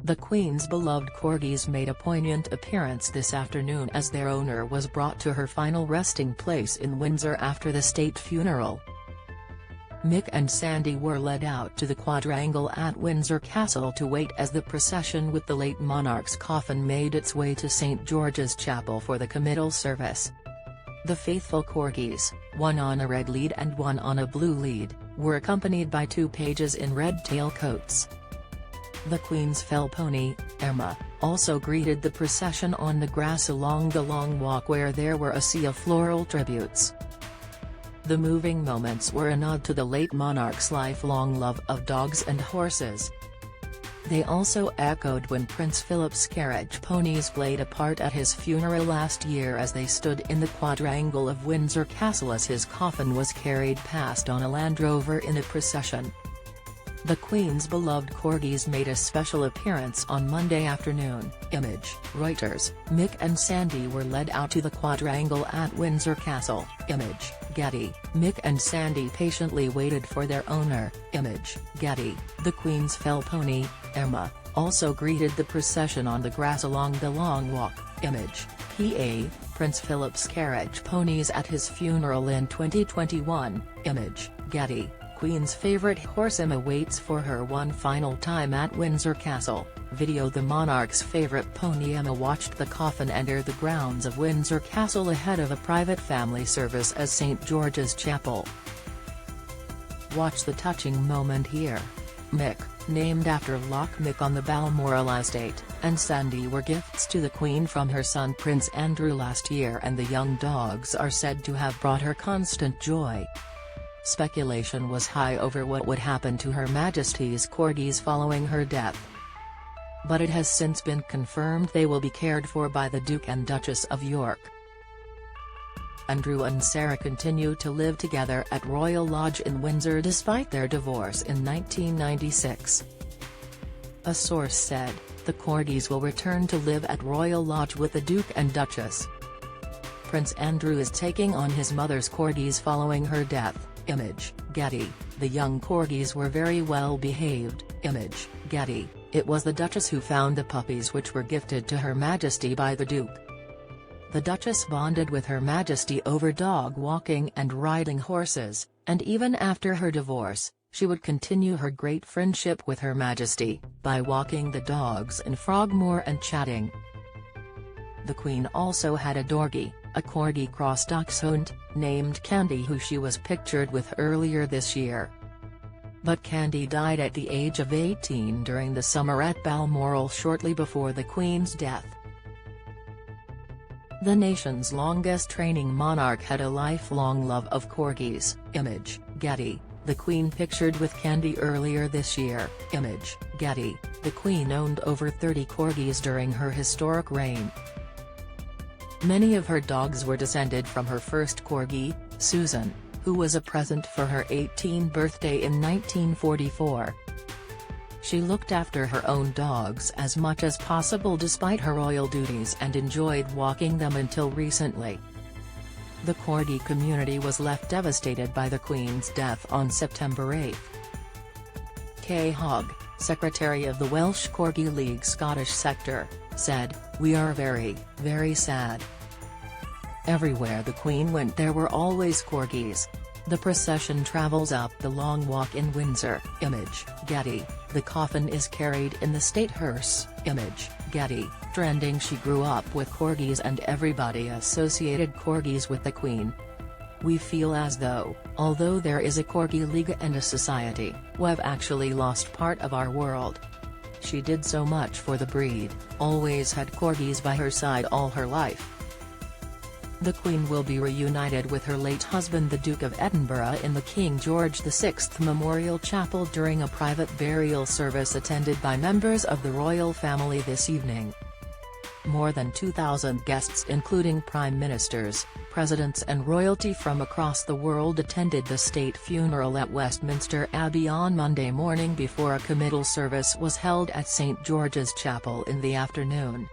The Queen's beloved corgis made a poignant appearance this afternoon as their owner was brought to her final resting place in Windsor after the state funeral. Muick and Sandy were led out to the quadrangle at Windsor Castle to wait as the procession with the late monarch's coffin made its way to St George's Chapel for the committal service. The faithful corgis, one on a red lead and one on a blue lead, were accompanied by two pages in red tailcoats. The Queen's fell pony, Emma, also greeted the procession on the grass along the long walk where there were a sea of floral tributes. The moving moments were a nod to the late monarch's lifelong love of dogs and horses. They also echoed when Prince Philip's carriage ponies played a part at his funeral last year as they stood in the quadrangle of Windsor Castle as his coffin was carried past on a Land Rover in a procession. The Queen's beloved corgis made a special appearance on Monday afternoon. Image, Reuters. Muick and Sandy were led out to the quadrangle at Windsor Castle. Image, Getty. Muick and Sandy patiently waited for their owner. Image, Getty. The Queen's fell pony, Emma, also greeted the procession on the grass along the long walk. Image, PA. Prince Philip's carriage ponies at his funeral in 2021. Image, Getty. Queen's favorite horse Emma waits for her one final time at Windsor Castle. Video. The monarch's favorite pony Emma watched the coffin enter the grounds of Windsor Castle ahead of a private family service at St George's Chapel. Watch the touching moment here. Muick, named after Loch Muick on the Balmoral estate, and Sandy were gifts to the Queen from her son Prince Andrew last year, and the young dogs are said to have brought her constant joy. Speculation was high over what would happen to Her Majesty's corgis following her death. But it has since been confirmed they will be cared for by the Duke and Duchess of York. Andrew and Sarah continue to live together at Royal Lodge in Windsor despite their divorce in 1996. A source said, the corgis will return to live at Royal Lodge with the Duke and Duchess. Prince Andrew is taking on his mother's corgis following her death. Image, Getty. The young corgis were very well behaved. Image, Getty. It was the Duchess who found the puppies, which were gifted to Her Majesty by the Duke. The Duchess bonded with Her Majesty over dog walking and riding horses, and even after her divorce, she would continue her great friendship with Her Majesty by walking the dogs in Frogmore and chatting. The Queen also had a dorgie, a corgi cross dachshund, named Candy, who she was pictured with earlier this year. But Candy died at the age of 18 during the summer at Balmoral shortly before the Queen's death. The nation's longest reigning monarch had a lifelong love of corgis. Image, Getty. The Queen pictured with Candy earlier this year. Image, Getty. The Queen owned over 30 corgis during her historic reign. Many of her dogs were descended from her first corgi, Susan, who was a present for her 18th birthday in 1944. She looked after her own dogs as much as possible despite her royal duties and enjoyed walking them until recently. The corgi community was left devastated by the Queen's death on September 8. Kay Hogg, Secretary of the Welsh Corgi League Scottish sector, said, "We are very, very sad. Everywhere the Queen went there were always corgis." The procession travels up the long walk in Windsor. Image, Getty. The coffin is carried in the state hearse. Image, Getty. Trending. She grew up with corgis and everybody associated corgis with the Queen. "We feel as though, although there is a corgi league and a society, we've actually lost part of our world. She did so much for the breed, always had corgis by her side all her life." The Queen will be reunited with her late husband the Duke of Edinburgh in the King George VI Memorial Chapel during a private burial service attended by members of the royal family this evening. More than 2,000 guests including prime ministers, presidents and royalty from across the world attended the state funeral at Westminster Abbey on Monday morning before a committal service was held at St George's Chapel in the afternoon.